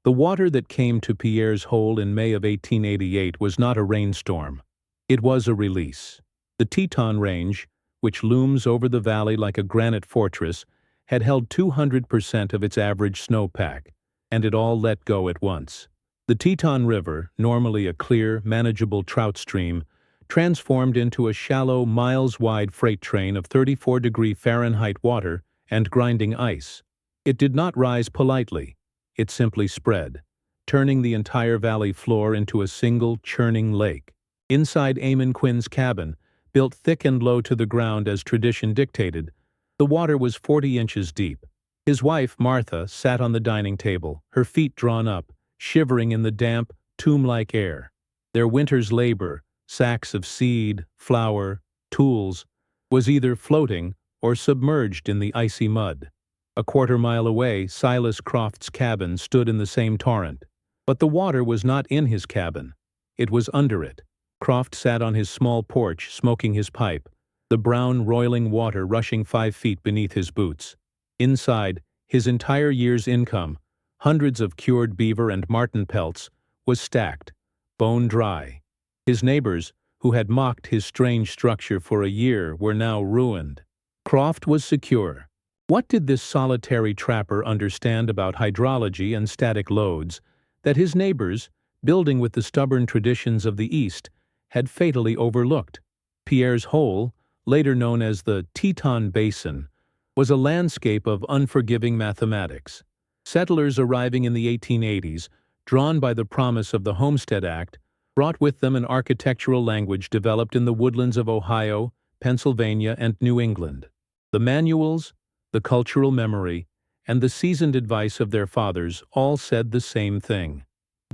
The water that came to Pierre's hole in May of 1888 was not a rainstorm. It was a release. The Teton Range, which looms over the valley like a granite fortress, had held 200% of its average snowpack, and it all let go at once. The Teton River, normally a clear, manageable trout stream, transformed into a shallow, miles-wide freight train of 34-degree Fahrenheit water and grinding ice. It did not rise politely. It simply spread, turning the entire valley floor into a single, churning lake. Inside Eamon Quinn's cabin, built thick and low to the ground as tradition dictated, the water was 40 inches deep. His wife, Martha, sat on the dining table, her feet drawn up, shivering in the damp, tomb-like air. Their winter's labor, sacks of seed, flour, tools, was either floating or submerged in the icy mud. A quarter-mile away, Silas Croft's cabin stood in the same torrent. But the water was not in his cabin. It was under it. Croft sat on his small porch, smoking his pipe, the brown, roiling water rushing 5 feet beneath his boots. Inside, his entire year's income, hundreds of cured beaver and marten pelts, was stacked, bone dry. His neighbors, who had mocked his strange structure for a year, were now ruined. Croft was secure. What did this solitary trapper understand about hydrology and static loads that his neighbors, building with the stubborn traditions of the East, had fatally overlooked? Pierre's hole, later known as the Teton Basin, was a landscape of unforgiving mathematics. Settlers arriving in the 1880s, drawn by the promise of the Homestead Act, brought with them an architectural language developed in the woodlands of Ohio, Pennsylvania, and New England. The manuals, the cultural memory, and the seasoned advice of their fathers all said the same thing: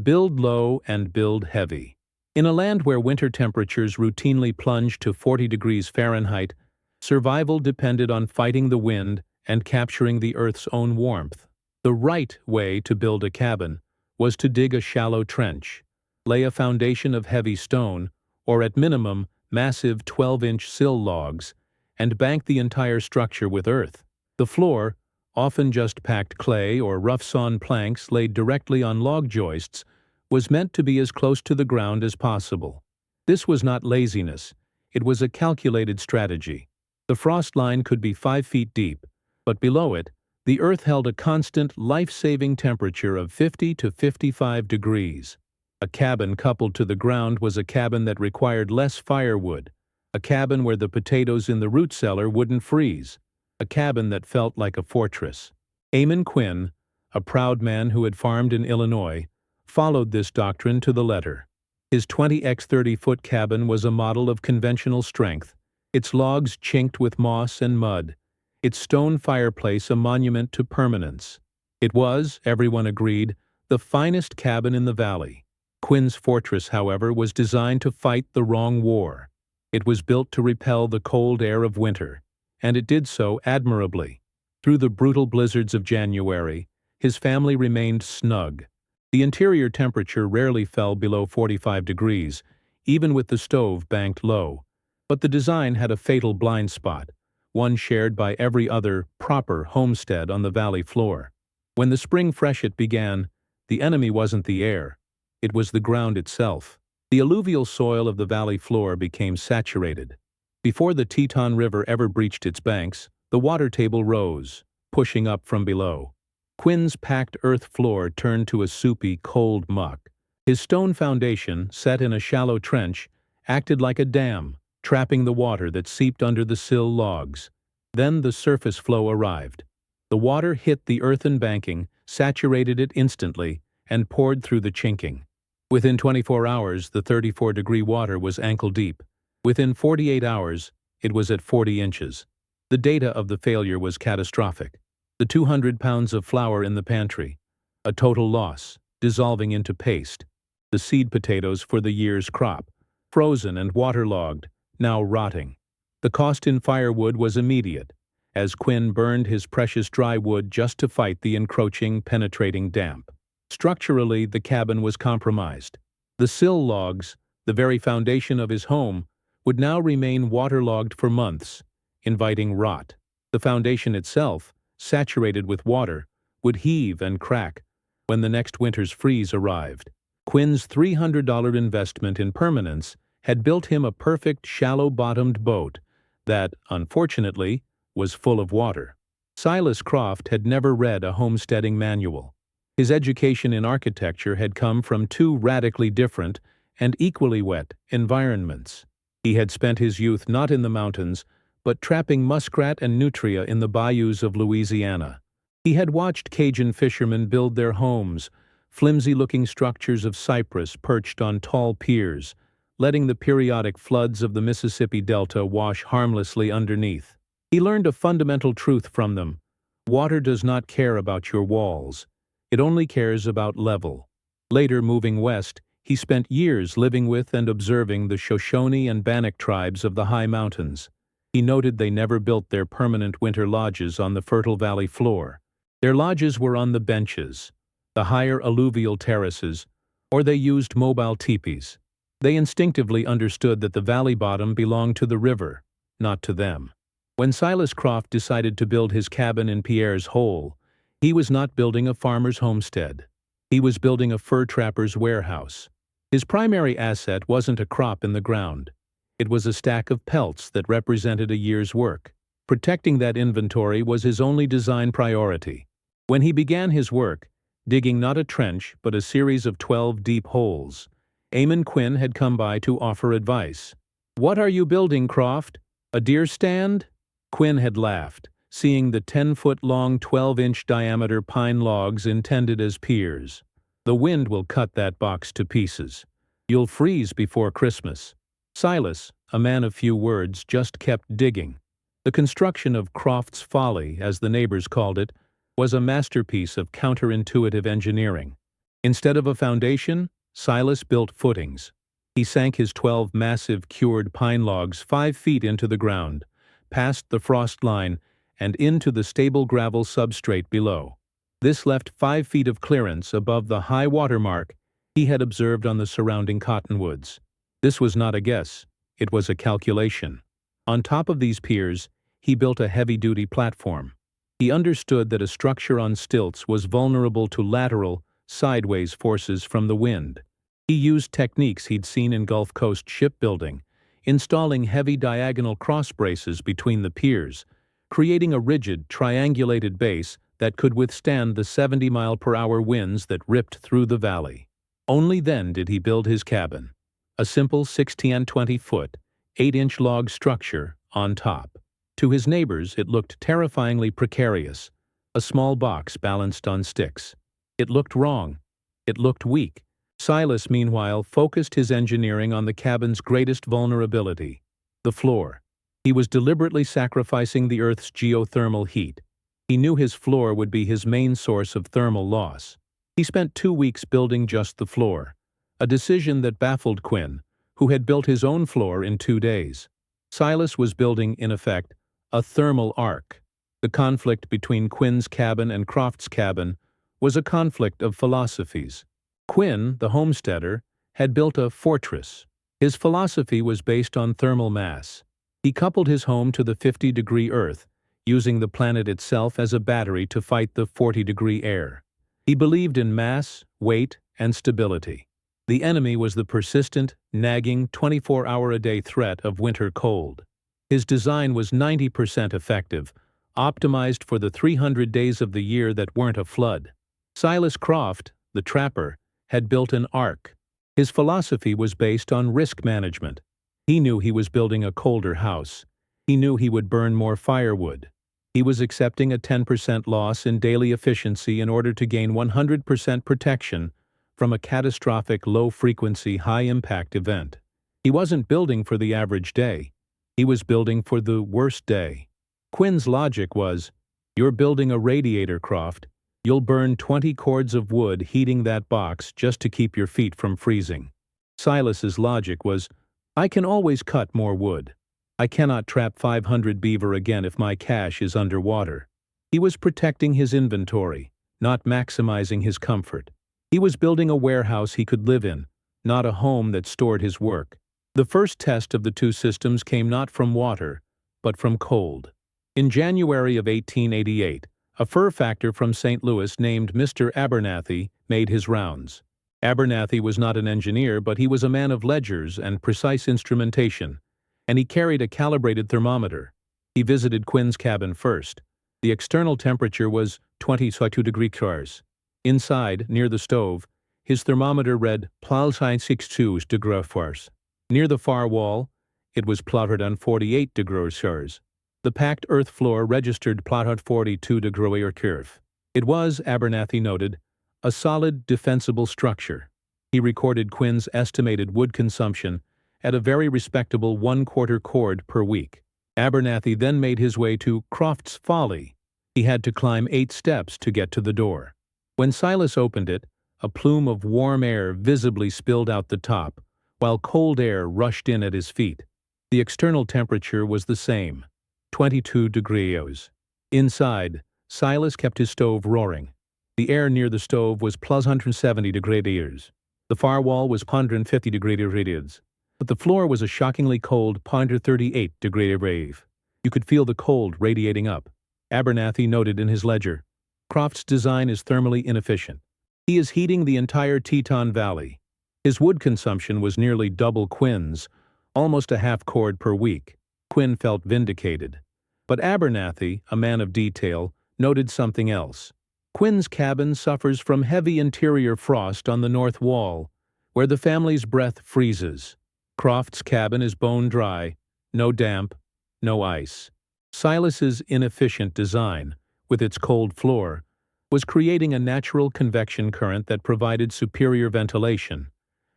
build low and build heavy. In a land where winter temperatures routinely plunged to 40 degrees Fahrenheit, survival depended on fighting the wind and capturing the earth's own warmth. The right way to build a cabin was to dig a shallow trench, lay a foundation of heavy stone, or at minimum, massive 12-inch sill logs, and bank the entire structure with earth. The floor, often just packed clay or rough-sawn planks laid directly on log joists, was meant to be as close to the ground as possible. This was not laziness, it was a calculated strategy. The frost line could be 5 feet deep, but below it, the earth held a constant, life-saving temperature of 50 to 55 degrees. A cabin coupled to the ground was a cabin that required less firewood, a cabin where the potatoes in the root cellar wouldn't freeze, a cabin that felt like a fortress. Eamon Quinn, a proud man who had farmed in Illinois, followed this doctrine to the letter. His 20x30-foot cabin was a model of conventional strength, its logs chinked with moss and mud, its stone fireplace a monument to permanence. It was, everyone agreed, the finest cabin in the valley. Quinn's fortress, however, was designed to fight the wrong war. It was built to repel the cold air of winter, and it did so admirably. Through the brutal blizzards of January, his family remained snug. The interior temperature rarely fell below 45 degrees, even with the stove banked low. But the design had a fatal blind spot, one shared by every other proper homestead on the valley floor. When the spring freshet began, the enemy wasn't the air, it was the ground itself. The alluvial soil of the valley floor became saturated. Before the Teton River ever breached its banks, the water table rose, pushing up from below. Quinn's packed earth floor turned to a soupy, cold muck. His stone foundation, set in a shallow trench, acted like a dam, trapping the water that seeped under the sill logs. Then the surface flow arrived. The water hit the earthen banking, saturated it instantly, and poured through the chinking. Within 24 hours, the 34-degree water was ankle-deep. Within 48 hours, it was at 40 inches. The data of the failure was catastrophic. The 200 pounds of flour in the pantry, a total loss, dissolving into paste. The seed potatoes for the year's crop, frozen and waterlogged, now rotting. The cost in firewood was immediate, as Quinn burned his precious dry wood just to fight the encroaching, penetrating damp. Structurally, the cabin was compromised. The sill logs, the very foundation of his home, would now remain waterlogged for months, inviting rot. The foundation itself, saturated with water, would heave and crack, when the next winter's freeze arrived. Quinn's $300 investment in permanence had built him a perfect shallow-bottomed boat that, unfortunately, was full of water. Silas Croft had never read a homesteading manual. His education in architecture had come from two radically different and equally wet environments. He had spent his youth not in the mountains, but trapping muskrat and nutria in the bayous of Louisiana. He had watched Cajun fishermen build their homes, flimsy-looking structures of cypress perched on tall piers, letting the periodic floods of the Mississippi Delta wash harmlessly underneath. He learned a fundamental truth from them. Water does not care about your walls. It only cares about level. Later, moving west, he spent years living with and observing the Shoshone and Bannock tribes of the high mountains. He noted they never built their permanent winter lodges on the fertile valley floor. Their lodges were on the benches, the higher alluvial terraces, or they used mobile teepees. They instinctively understood that the valley bottom belonged to the river, not to them. When Silas Croft decided to build his cabin in Pierre's Hole, he was not building a farmer's homestead. He was building a fur trapper's warehouse. His primary asset wasn't a crop in the ground. It was a stack of pelts that represented a year's work. Protecting that inventory was his only design priority. When he began his work, digging not a trench but a series of 12 deep holes, Eamon Quinn had come by to offer advice. "What are you building, Croft? A deer stand?" Quinn had laughed, seeing the 10-foot-long, 12-inch diameter pine logs intended as piers. "The wind will cut that box to pieces. You'll freeze before Christmas." Silas, a man of few words, just kept digging. The construction of Croft's Folly, as the neighbors called it, was a masterpiece of counterintuitive engineering. Instead of a foundation, Silas built footings. He sank his 12 massive cured pine logs 5 feet into the ground, past the frost line, and into the stable gravel substrate below. This left 5 feet of clearance above the high water mark he had observed on the surrounding cottonwoods. This was not a guess, it was a calculation. On top of these piers, he built a heavy-duty platform. He understood that a structure on stilts was vulnerable to lateral, sideways forces from the wind. He used techniques he'd seen in Gulf Coast shipbuilding, installing heavy diagonal cross braces between the piers, creating a rigid, triangulated base that could withstand the 70-mile-per-hour winds that ripped through the valley. Only then did he build his cabin. A simple 16-20-foot, 8-inch log structure on top. To his neighbors, it looked terrifyingly precarious, a small box balanced on sticks. It looked wrong. It looked weak. Silas, meanwhile, focused his engineering on the cabin's greatest vulnerability, the floor. He was deliberately sacrificing the Earth's geothermal heat. He knew his floor would be his main source of thermal loss. He spent 2 weeks building just the floor, a decision that baffled Quinn, who had built his own floor in 2 days. Silas was building, in effect, a thermal ark. The conflict between Quinn's cabin and Croft's cabin was a conflict of philosophies. Quinn, the homesteader, had built a fortress. His philosophy was based on thermal mass. He coupled his home to the 50-degree Earth, using the planet itself as a battery to fight the 40-degree air. He believed in mass, weight, and stability. The enemy was the persistent, nagging, 24-hour-a-day threat of winter cold. His design was 90% effective, optimized for the 300 days of the year that weren't a flood. Silas Croft, the trapper, had built an ark. His philosophy was based on risk management. He knew he was building a colder house. He knew he would burn more firewood. He was accepting a 10% loss in daily efficiency in order to gain 100% protection from a catastrophic low-frequency, high-impact event. He wasn't building for the average day. He was building for the worst day. Quinn's logic was, "You're building a radiator, Croft. You'll burn 20 cords of wood heating that box just to keep your feet from freezing." Silas's logic was, "I can always cut more wood. I cannot trap 500 beaver again if my cache is underwater." He was protecting his inventory, not maximizing his comfort. He was building a warehouse he could live in, not a home that stored his work. The first test of the two systems came not from water, but from cold. In January of 1888, A fur factor from St. Louis named Mr. Abernathy made his rounds. Abernathy was not an engineer, but he was a man of ledgers and precise instrumentation, and he carried a calibrated thermometer. He visited Quinn's cabin first. The external temperature was 22 degrees. Inside, near the stove, his thermometer read +62 degrees. Near the far wall, it was plotted on 48 degrees. The packed earth floor registered plotted 42 degrees. It was, Abernathy noted, a solid, defensible structure. He recorded Quinn's estimated wood consumption at a very respectable 1/4 cord per week. Abernathy then made his way to Croft's Folly. He had to climb 8 steps to get to the door. When Silas opened it, a plume of warm air visibly spilled out the top, while cold air rushed in at his feet. The external temperature was the same, 22 degrees. Inside, Silas kept his stove roaring. The air near the stove was +170 degrees. The far wall was 150 degrees, but the floor was a shockingly cold 38 degrees. You could feel the cold radiating up. Abernathy noted in his ledger, Croft's design is thermally inefficient. He is heating the entire Teton Valley. His wood consumption was nearly double Quinn's, almost a half cord per week. Quinn felt vindicated. But Abernathy, a man of detail, noted something else. Quinn's cabin suffers from heavy interior frost on the north wall, where the family's breath freezes. Croft's cabin is bone dry, no damp, no ice. Silas's inefficient design, with its cold floor, was creating a natural convection current that provided superior ventilation,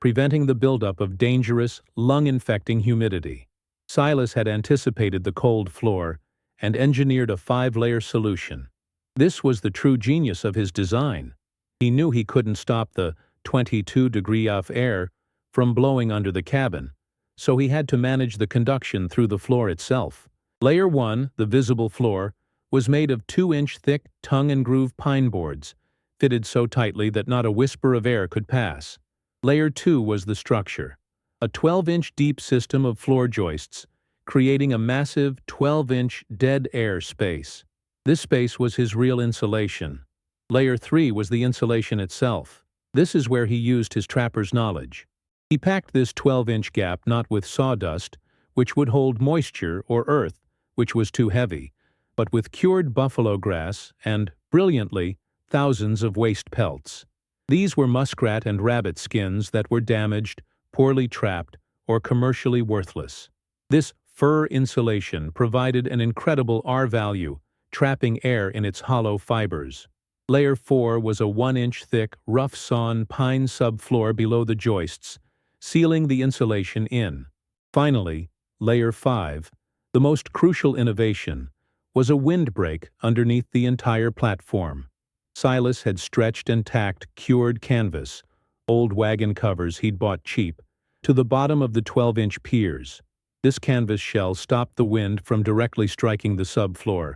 preventing the buildup of dangerous, lung-infecting humidity. Silas had anticipated the cold floor and engineered a 5-layer solution. This was the true genius of his design. He knew he couldn't stop the 22 degree off air from blowing under the cabin, so he had to manage the conduction through the floor itself. Layer 1, the visible floor, was made of 2-inch thick tongue and groove pine boards, fitted so tightly that not a whisper of air could pass. Layer 2 was the structure, a 12-inch deep system of floor joists, creating a massive 12-inch dead air space. This space was his real insulation. Layer 3 was the insulation itself. This is where he used his trapper's knowledge. He packed this 12-inch gap not with sawdust, which would hold moisture, or earth, which was too heavy, but with cured buffalo grass and, brilliantly, thousands of waste pelts. These were muskrat and rabbit skins that were damaged, poorly trapped, or commercially worthless. This fur insulation provided an incredible R-value, trapping air in its hollow fibers. Layer 4 was a 1-inch thick, rough-sawn pine subfloor below the joists, sealing the insulation in. Finally, Layer 5, the most crucial innovation, was a windbreak underneath the entire platform. Silas had stretched and tacked cured canvas, old wagon covers he'd bought cheap, to the bottom of the 12-inch piers. This canvas shell stopped the wind from directly striking the subfloor,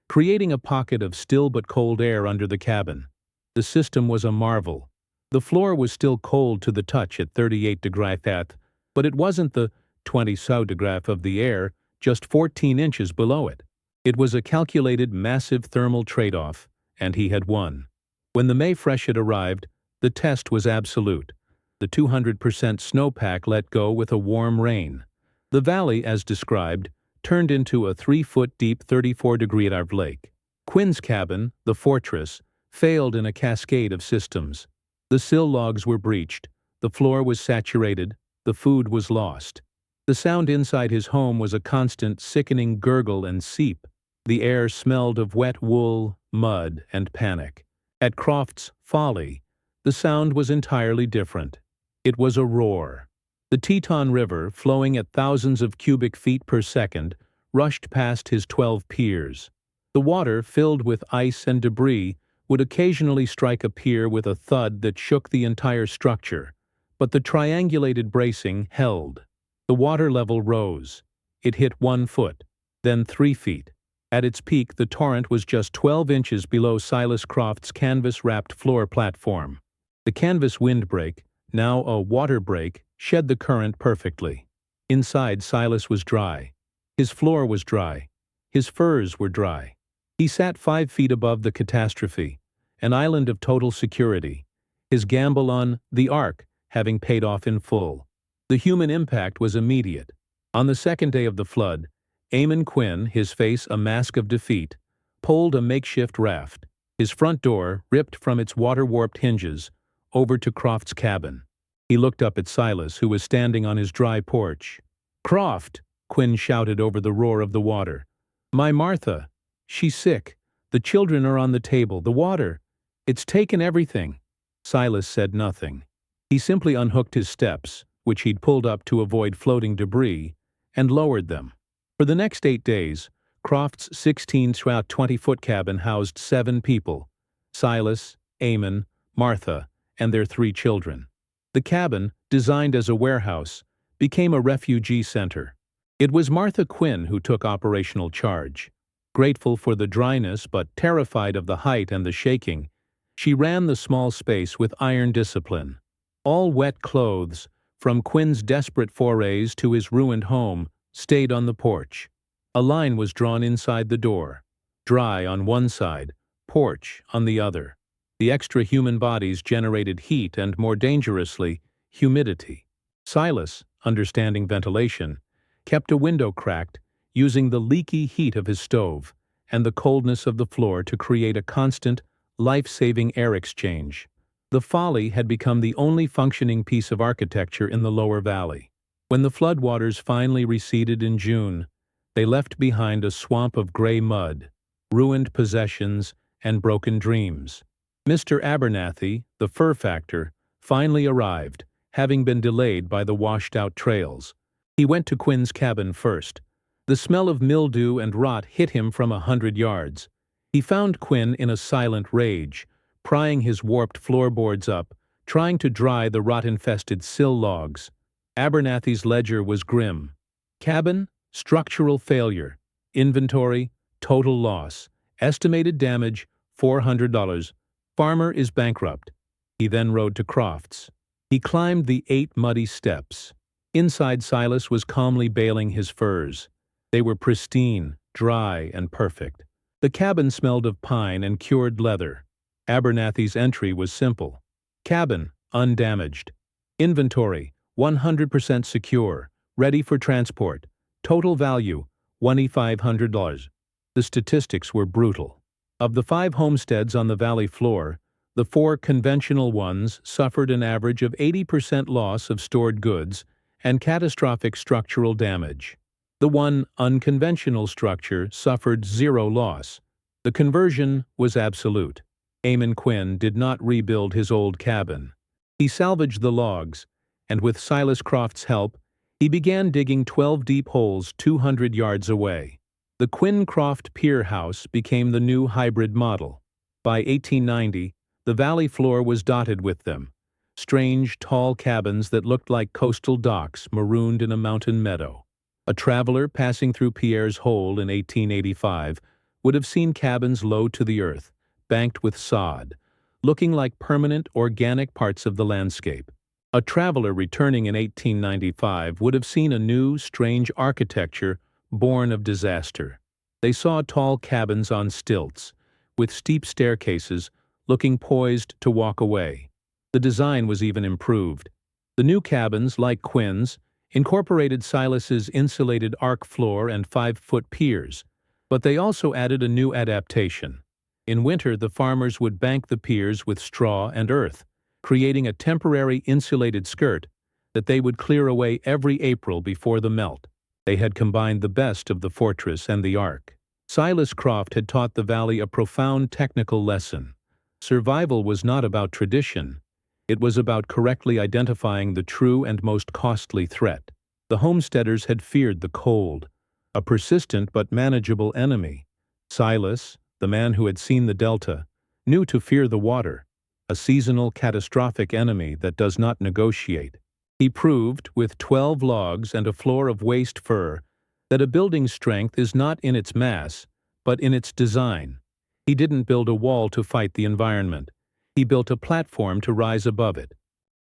creating a pocket of still but cold air under the cabin. The system was a marvel. The floor was still cold to the touch at 38 degrees, but it wasn't the 20 degrees of the air, just 14 inches below it. It was a calculated massive thermal trade-off, and he had won. When the May freshet arrived, the test was absolute. The 200% snowpack let go with a warm rain. The valley, as described, turned into a 3-foot-deep 34-degree lake. Quinn's cabin, the fortress, failed in a cascade of systems. The sill logs were breached, the floor was saturated, the food was lost. The sound inside his home was a constant, sickening gurgle and seep. The air smelled of wet wool, mud, and panic. At Croft's Folly, the sound was entirely different. It was a roar. The Teton River, flowing at thousands of cubic feet per second, rushed past his 12 piers. The water, filled with ice and debris, would occasionally strike a pier with a thud that shook the entire structure, but the triangulated bracing held. The water level rose. It hit 1 foot, then 3 feet. At its peak, the torrent was just 12 inches below Silas Croft's canvas-wrapped floor platform. The canvas windbreak, now a water break, shed the current perfectly. Inside, Silas was dry. His floor was dry. His furs were dry. He sat 5 feet above the catastrophe, an island of total security, his gamble on the Ark having paid off in full. The human impact was immediate. On the second day of the flood, Eamon Quinn, his face a mask of defeat, pulled a makeshift raft, his front door, ripped from its water-warped hinges, over to Croft's cabin. He looked up at Silas, who was standing on his dry porch. "Croft!" Quinn shouted over the roar of the water. "My Martha! She's sick. The children are on the table. The water. It's taken everything." Silas said nothing. He simply unhooked his steps, which he'd pulled up to avoid floating debris, and lowered them. For the next 8 days, Croft's 16-20-foot cabin housed 7 people: Silas, Eamon, Martha, and their 3 children. The cabin, designed as a warehouse, became a refugee center. It was Martha Quinn who took operational charge. Grateful for the dryness but terrified of the height and the shaking, she ran the small space with iron discipline. All wet clothes, from Quinn's desperate forays to his ruined home, stayed on the porch. A line was drawn inside the door: dry on one side, porch on the other. The extra human bodies generated heat and, more dangerously, humidity. Silas, understanding ventilation, kept a window cracked, using the leaky heat of his stove and the coldness of the floor to create a constant, life-saving air exchange. The Folly had become the only functioning piece of architecture in the lower valley. When the floodwaters finally receded in June, they left behind a swamp of gray mud, ruined possessions, and broken dreams. Mr. Abernathy, the fur factor, finally arrived, having been delayed by the washed-out trails. He went to Quinn's cabin first. The smell of mildew and rot hit him from 100 yards. He found Quinn in a silent rage, prying his warped floorboards up, trying to dry the rot-infested sill logs. Abernathy's ledger was grim. Cabin, structural failure. Inventory, total loss. Estimated damage, $400. Farmer is bankrupt. He then rode to Croft's. He climbed the 8 muddy steps. Inside, Silas was calmly baling his furs. They were pristine, dry, and perfect. The cabin smelled of pine and cured leather. Abernathy's entry was simple: cabin, undamaged. Inventory, 100% secure, ready for transport. Total value, $2,500. The statistics were brutal. Of the 5 homesteads on the valley floor, the 4 conventional ones suffered an average of 80% loss of stored goods and catastrophic structural damage. The one unconventional structure suffered 0 loss. The conversion was absolute. Eamon Quinn did not rebuild his old cabin. He salvaged the logs, and with Silas Croft's help, he began digging 12 deep holes 200 yards away. The Quinn-Croft Pier House became the new hybrid model. By 1890, the valley floor was dotted with them: strange, tall cabins that looked like coastal docks marooned in a mountain meadow. A traveler passing through Pierre's Hole in 1885 would have seen cabins low to the earth, banked with sod, looking like permanent organic parts of the landscape. A traveler returning in 1895 would have seen a new, strange architecture born of disaster. They saw tall cabins on stilts, with steep staircases, looking poised to walk away. The design was even improved. The new cabins, like Quinn's, incorporated Silas's insulated arc floor and 5-foot piers, but they also added a new adaptation. In winter, the farmers would bank the piers with straw and earth, creating a temporary insulated skirt that they would clear away every April before the melt. They had combined the best of the fortress and the ark. Silas Croft had taught the valley a profound technical lesson. Survival was not about tradition. It was about correctly identifying the true and most costly threat. The homesteaders had feared the cold, a persistent but manageable enemy. Silas, the man who had seen the delta, knew to fear the water, a seasonal catastrophic enemy that does not negotiate. He proved, with 12 logs and a floor of waste fur, that a building's strength is not in its mass, but in its design. He didn't build a wall to fight the environment. He built a platform to rise above it.